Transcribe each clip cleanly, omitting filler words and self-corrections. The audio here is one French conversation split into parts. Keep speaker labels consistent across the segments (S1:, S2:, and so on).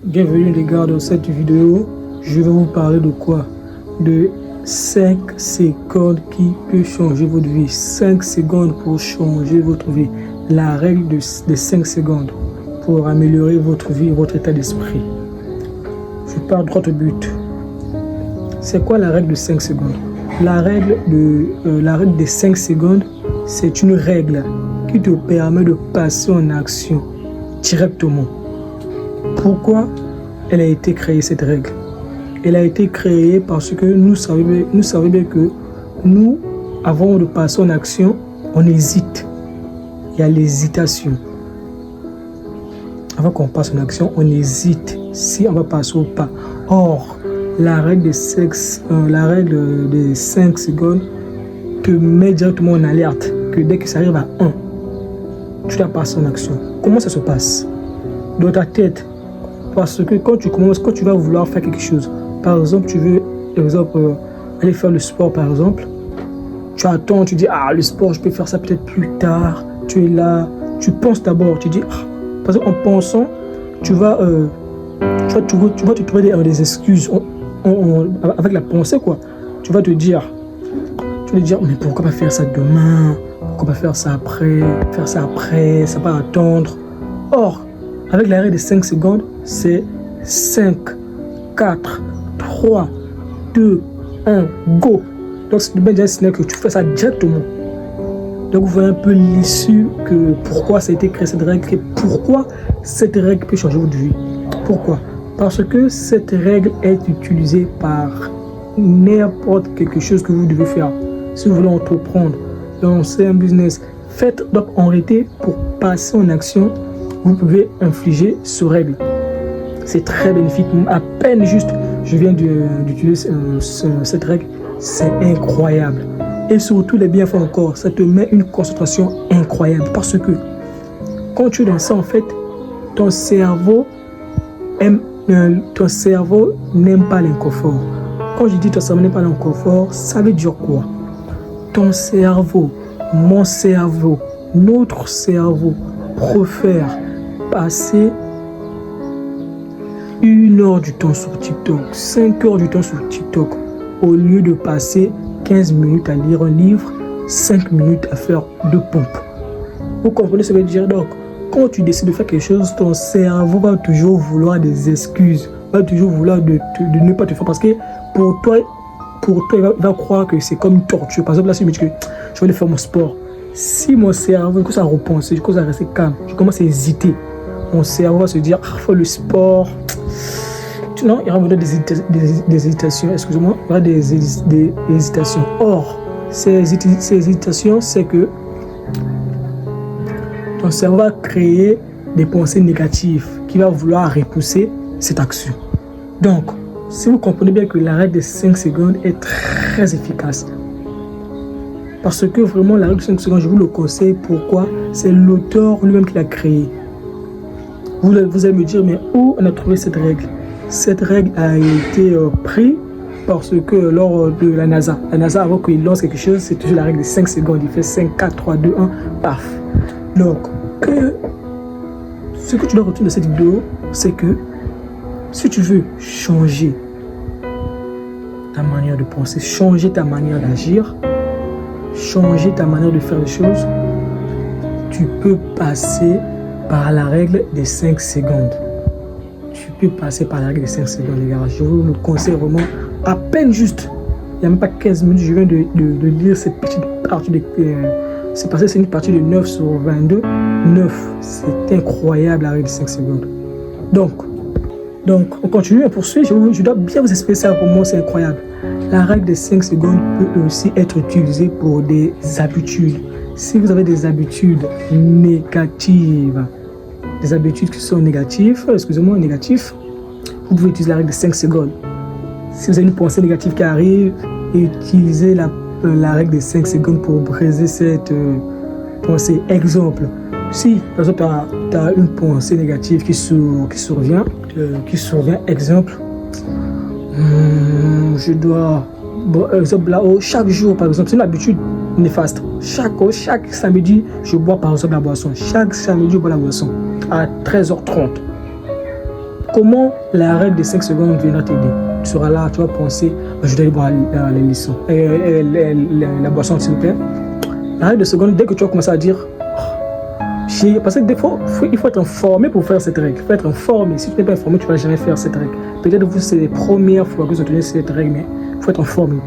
S1: Bienvenue les gars dans cette vidéo. Je vais vous parler de quoi? De 5 secondes qui peut changer votre vie. 5 secondes pour changer votre vie. La règle des 5 secondes pour améliorer votre vie et votre état d'esprit. Je pars droit au but. C'est quoi la règle de 5 secondes? La règle des 5 secondes, c'est une règle qui te permet de passer en action directement. Pourquoi elle a été créée, cette règle? Elle a été créée parce que nous savons bien que nous, avant de passer en action, on hésite. Il y a l'hésitation. Avant qu'on passe en action, on hésite si on va passer ou pas. Or, la règle des 5 secondes te met directement en alerte que dès que ça arrive à 1, tu dois passer en action. Comment ça se passe? Dans ta tête. Parce que quand tu vas vouloir faire quelque chose, par exemple, tu veux aller faire le sport, par exemple, tu attends, tu dis, le sport, je peux faire ça peut-être plus tard. Tu es là, tu penses d'abord, tu dis, parce qu'en pensant, tu vas te trouver des excuses avec la pensée, quoi. Tu vas te dire, mais pourquoi pas faire ça demain? Pourquoi pas faire ça après? Ça va attendre. Or, avec l'arrêt de 5 secondes, c'est 5, 4, 3, 2, 1, go. Donc, c'est bien dire que tu fais ça directement. Donc, vous voyez un peu l'issue que pourquoi ça a été créé cette règle et pourquoi cette règle peut changer votre vie. Pourquoi? Parce que cette règle est utilisée par n'importe quelque chose que vous devez faire. Si vous voulez entreprendre, lancer un business, faites donc en réalité pour passer en action. Vous pouvez infliger ce règle. C'est très bénéfique. À peine juste, je viens d'utiliser cette règle. C'est incroyable. Et surtout, les bienfaits encore, ça te met une concentration incroyable. Parce que quand tu es dans ça, en fait, ton cerveau n'aime pas l'inconfort. Quand je dis ton cerveau n'aime pas l'inconfort, ça veut dire quoi? Ton cerveau, mon cerveau, notre cerveau préfère passer 1 heure du temps sur TikTok, 5 heures du temps sur TikTok, au lieu de passer 15 minutes à lire un livre, 5 minutes à faire 2 pompes. Vous comprenez ce que je veux dire? Donc, quand tu décides de faire quelque chose, ton cerveau va toujours vouloir des excuses, va toujours vouloir de ne pas te faire parce que pour toi, il va croire que c'est comme une torture. Par exemple, là, si je me dis que je vais aller faire mon sport, si mon cerveau commence à repenser, je commence à rester calme, je commence à hésiter, mon cerveau va se dire, faut le sport. Non, il y aura des hésitations, excusez-moi, il y aura des hésitations. Or, ces hésitations, c'est que ton cerveau va créer des pensées négatives qui va vouloir repousser cette action. Donc, si vous comprenez bien que la règle des 5 secondes est très efficace, parce que vraiment la règle de 5 secondes, je vous le conseille. Pourquoi? C'est l'auteur lui-même qui l'a créé. Vous allez me dire, mais où on a trouvé cette règle? Cette règle a été prise parce que lors de la NASA, avant qu'il lance quelque chose, c'est toujours la règle des 5 secondes. Il fait 5, 4, 3, 2, 1, paf. Donc, ce que tu dois retenir de cette vidéo, c'est que si tu veux changer ta manière de penser, changer ta manière d'agir, changer ta manière de faire les choses, tu peux passer par la règle des 5 secondes. Tu peux passer par la règle des 5 secondes, les gars. Je vous le conseille vraiment à peine juste. Il n'y a même pas 15 minutes, je viens de lire cette petite partie. C'est passé, c'est une partie de 9 sur 22. 9, c'est incroyable la règle des 5 secondes. Donc, on continue à poursuivre. Je dois bien vous expliquer ça. Pour moi, c'est incroyable. La règle des 5 secondes peut aussi être utilisée pour des habitudes. Si vous avez des habitudes négatives, des habitudes qui sont négatives, vous pouvez utiliser la règle des 5 secondes. Si vous avez une pensée négative qui arrive, utilisez la règle des 5 secondes pour briser cette pensée. Exemple, si par exemple tu as une pensée négative qui survient, exemple, je dois, exemple là-haut, chaque jour par exemple, c'est une habitude néfaste. Chaque samedi, je bois par exemple la boisson. Chaque samedi, je bois la boisson à 13h30. Comment la règle des 5 secondes viendra t'aider? Tu seras là, tu vas penser, je dois aller boire les leçons, la boisson, s'il vous plaît. La règle des secondes, dès que tu vas commencer à dire, parce que des fois, il faut être informé pour faire cette règle. Il faut être informé. Si tu n'es pas informé, tu ne vas jamais faire cette règle. Peut-être que c'est les premières fois que vous obtenez cette règle, mais il faut être informé.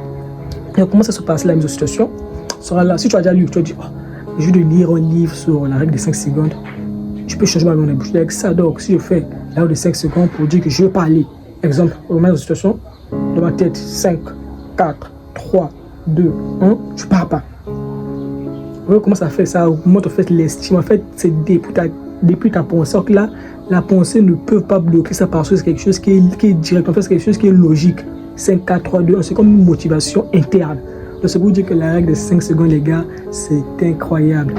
S1: Et comment ça se passe, la mise en situation? Sera là. Si tu as déjà lu, tu vas dire, je vais lire un livre sur la règle des 5 secondes. Je peux changer ma langue de bouche avec ça. Donc, si je fais la règle des 5 secondes pour dire que je ne veux pas aller, exemple, au mise en situation, dans ma tête, 5, 4, 3, 2, 1, je ne pars pas. Vous voyez comment ça fait? Ça augmente en fait l'estime. En fait, c'est depuis ta pensée. Alors que là, la pensée ne peut pas bloquer ça parce que c'est quelque chose qui est direct. En fait, c'est quelque chose qui est logique. 5, 4, 3, 2, 1. C'est comme une motivation interne. Donc, c'est pour vous dire que la règle des 5 secondes, les gars, c'est incroyable.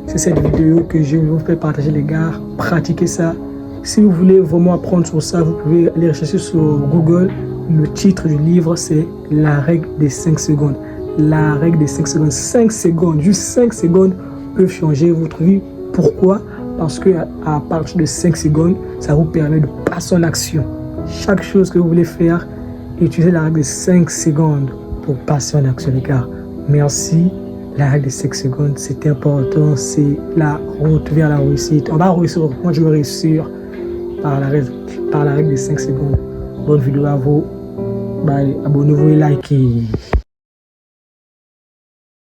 S1: C'est cette vidéo que je vais vous faire partager, les gars. Pratiquez ça. Si vous voulez vraiment apprendre sur ça, vous pouvez aller rechercher sur Google. Le titre du livre, c'est La règle des 5 secondes. La règle des 5 secondes. 5 secondes, juste 5 secondes peuvent changer votre vie. Pourquoi? Parce qu'à partir de 5 secondes, ça vous permet de passer en action. Chaque chose que vous voulez faire, utilisez la règle des 5 secondes pour passer en action, les gars. Merci. La règle des 5 secondes, c'est important. C'est la route vers la réussite. On va réussir. Moi, je vais réussir par la règle des 5 secondes. Bonne vidéo à vous. Bye. Abonnez-vous et likez.